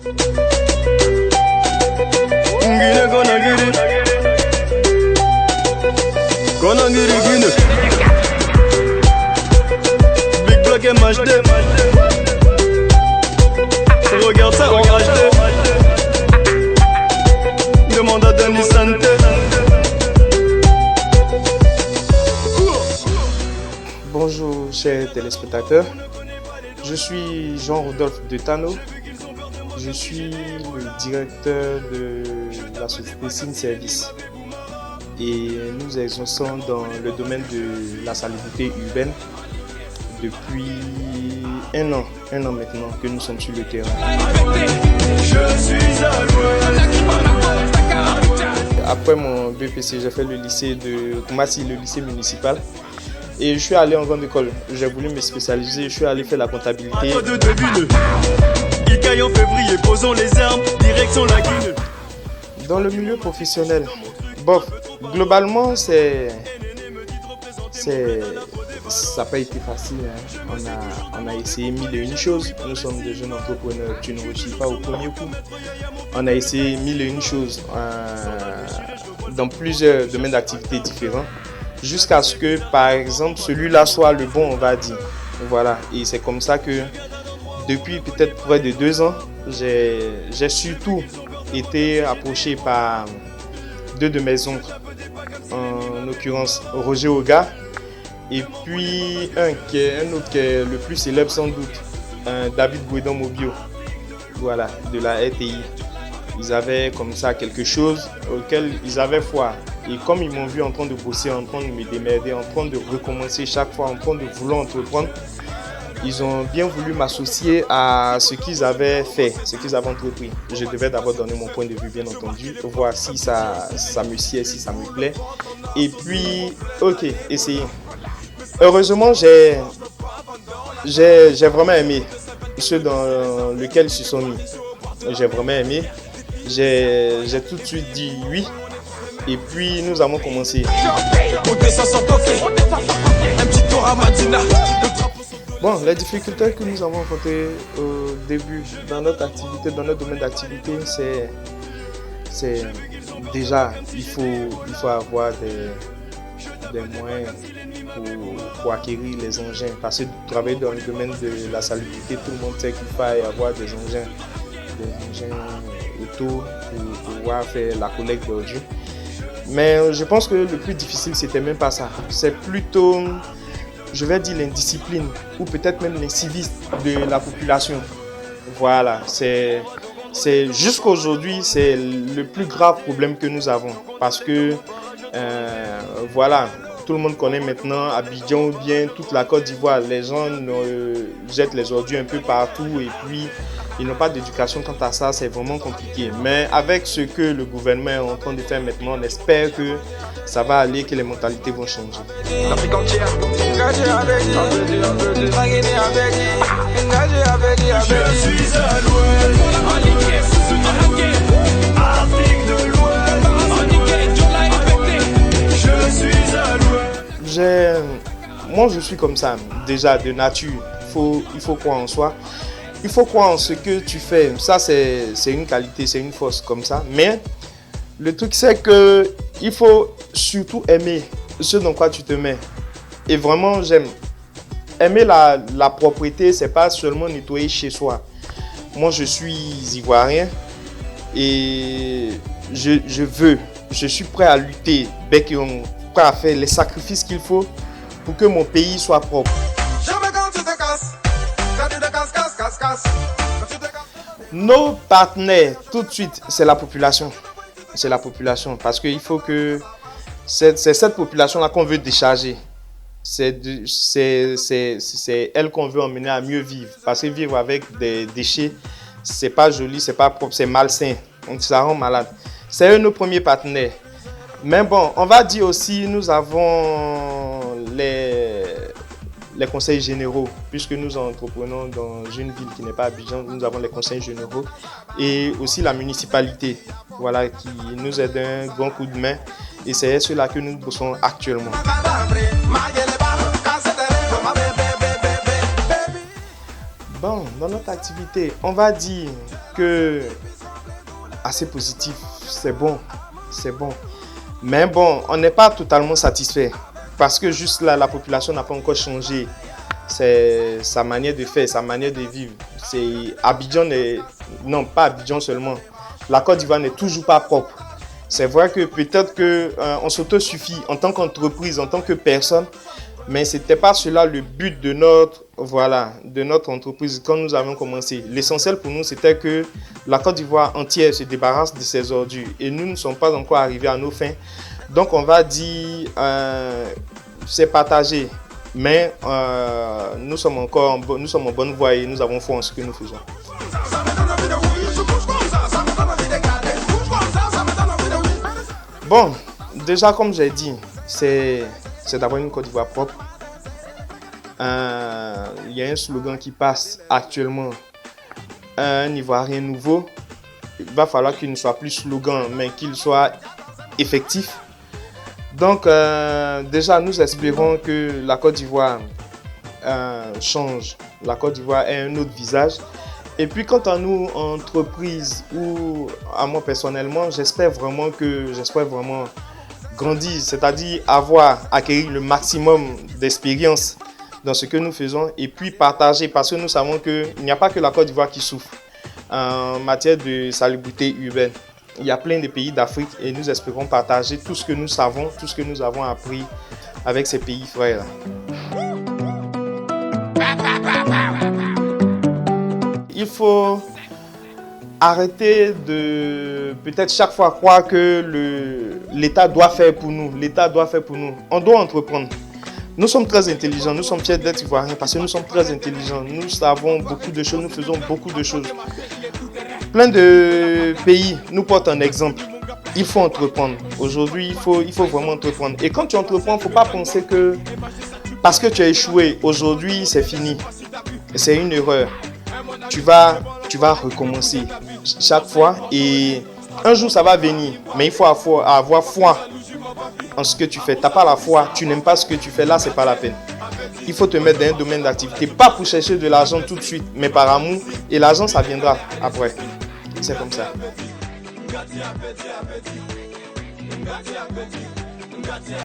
Big Block MHD. Regarde ça en HD. Demande à Denis Santé. Bonjour chers téléspectateurs, je suis Jean-Rodolphe de Tano, je suis le directeur de la société Sin Service et nous exerçons dans le domaine de la salubrité urbaine depuis un an maintenant que nous sommes sur le terrain. Après mon BPC, j'ai fait le lycée de Koumassi, le lycée municipal. Et je suis allé en grande école, j'ai voulu me spécialiser, je suis allé faire la comptabilité. Dans le milieu professionnel, bon, globalement, ça n'a pas été facile. Hein. On a essayé mille et une choses. Nous sommes des jeunes entrepreneurs, tu ne réussis pas au premier coup. On a essayé mille et une choses dans plusieurs domaines d'activité différents. Jusqu'à ce que, par exemple, celui-là soit le bon, on va dire. Voilà. Et c'est comme ça que, depuis peut-être près de 2 ans, j'ai surtout été approché par 2 de mes oncles, en l'occurrence Roger Oga, et puis un autre qui est le plus célèbre sans doute, David Bouedon Mobio, voilà, de la RTI. Ils avaient comme ça quelque chose auquel ils avaient foi. Et comme ils m'ont vu en train de bosser, en train de me démerder, en train de recommencer chaque fois, en train de vouloir entreprendre, ils ont bien voulu m'associer à ce qu'ils avaient fait, ce qu'ils avaient entrepris. Je devais d'abord donner mon point de vue, bien entendu, voir si ça me sied, si ça me plaît. Et puis, ok, essayer. Heureusement, j'ai vraiment aimé ce dans lequel ils se sont mis. J'ai vraiment aimé. J'ai tout de suite dit oui. Et puis nous avons commencé. Bon, les difficultés que nous avons rencontrées au début dans notre activité, dans notre domaine d'activité, c'est déjà il faut avoir des moyens pour acquérir les engins. Parce que travailler dans le domaine de la salubrité, tout le monde sait qu'il faut avoir des engins auto pour pouvoir faire la collecte d'ordures. Mais je pense que le plus difficile, c'était même pas ça. C'est plutôt, je vais dire, l'indiscipline ou peut-être même l'incivisme de la population. Voilà, c'est jusqu'à aujourd'hui, c'est le plus grave problème que nous avons. Parce que, voilà, tout le monde connaît maintenant Abidjan ou bien toute la Côte d'Ivoire. Les gens jettent les ordures un peu partout et puis ils n'ont pas d'éducation quant à ça, c'est vraiment compliqué. Mais avec ce que le gouvernement est en train de faire maintenant, on espère que ça va aller, que les mentalités vont changer. L'Afrique entière, engagée avec Je suis à l'ouest, Afrique de l'Ouest, je suis à l'ouest. Moi, je suis comme ça, déjà de nature. Il faut croire en soi. Il faut croire en ce que tu fais. Ça, c'est une qualité, c'est une force comme ça. Mais le truc, c'est qu'il faut surtout aimer ce dans quoi tu te mets. Et vraiment, j'aime. Aimer la propreté, c'est pas seulement nettoyer chez soi. Moi, je suis ivoirien et je suis prêt à lutter, bec et ongle, prêt à faire les sacrifices qu'il faut pour que mon pays soit propre. Nos partenaires, tout de suite, c'est la population. C'est la population parce qu'il faut que c'est cette population-là qu'on veut décharger. C'est elle qu'on veut emmener à mieux vivre. Parce que vivre avec des déchets, c'est pas joli, c'est pas propre, c'est malsain. Donc ça rend malade. C'est eux nos premiers partenaires. Mais bon, on va dire aussi, nous avons les conseils généraux, puisque nous entreprenons dans une ville qui n'est pas Abidjan, nous avons les conseils généraux et aussi la municipalité, voilà, qui nous aide un grand coup de main et c'est cela que nous bossons actuellement. Bon, dans notre activité, on va dire que assez positif, c'est bon. Mais bon, on n'est pas totalement satisfait parce que juste là, la population n'a pas encore changé. C'est sa manière de faire, sa manière de vivre. Non, pas Abidjan seulement. La Côte d'Ivoire n'est toujours pas propre. C'est vrai que peut-être qu'on s'autosuffit en tant qu'entreprise, en tant que personne, mais ce n'était pas cela le but de notre entreprise quand nous avons commencé. L'essentiel pour nous, c'était que la Côte d'Ivoire entière se débarrasse de ses ordures et nous ne sommes pas encore arrivés à nos fins. Donc on va dire, c'est partagé, mais nous sommes en bonne voie et nous avons foi en ce que nous faisons. Bon, déjà comme j'ai dit, c'est d'avoir une Côte d'Ivoire propre. Il y a un slogan qui passe actuellement, un Ivoirien nouveau. Il va falloir qu'il ne soit plus slogan, mais qu'il soit effectif. Donc déjà, nous espérons que la Côte d'Ivoire change. La Côte d'Ivoire ait un autre visage. Et puis quant à nous, entreprise ou à moi personnellement, j'espère vraiment grandir, c'est-à-dire acquérir le maximum d'expérience dans ce que nous faisons et puis partager parce que nous savons qu'il n'y a pas que la Côte d'Ivoire qui souffre en matière de salubrité urbaine. Il y a plein de pays d'Afrique et nous espérons partager tout ce que nous savons, tout ce que nous avons appris avec ces pays frères. Il faut arrêter de peut-être chaque fois croire que l'État doit faire pour nous. L'État doit faire pour nous. On doit entreprendre. Nous sommes très intelligents. Nous sommes fiers d'être Ivoiriens parce que nous sommes très intelligents. Nous savons beaucoup de choses. Nous faisons beaucoup de choses. Plein de pays nous portent un exemple. Il faut entreprendre. Aujourd'hui, il faut vraiment entreprendre. Et quand tu entreprends, il ne faut pas penser que parce que tu as échoué, aujourd'hui, c'est fini. C'est une erreur. Tu vas recommencer chaque fois et un jour ça va venir. Mais il faut avoir foi en ce que tu fais. Tu n'as pas la foi, tu n'aimes pas ce que tu fais, là c'est pas la peine. Il faut te mettre dans un domaine d'activité, pas pour chercher de l'argent tout de suite, mais par amour. Et l'argent ça viendra après. C'est comme ça.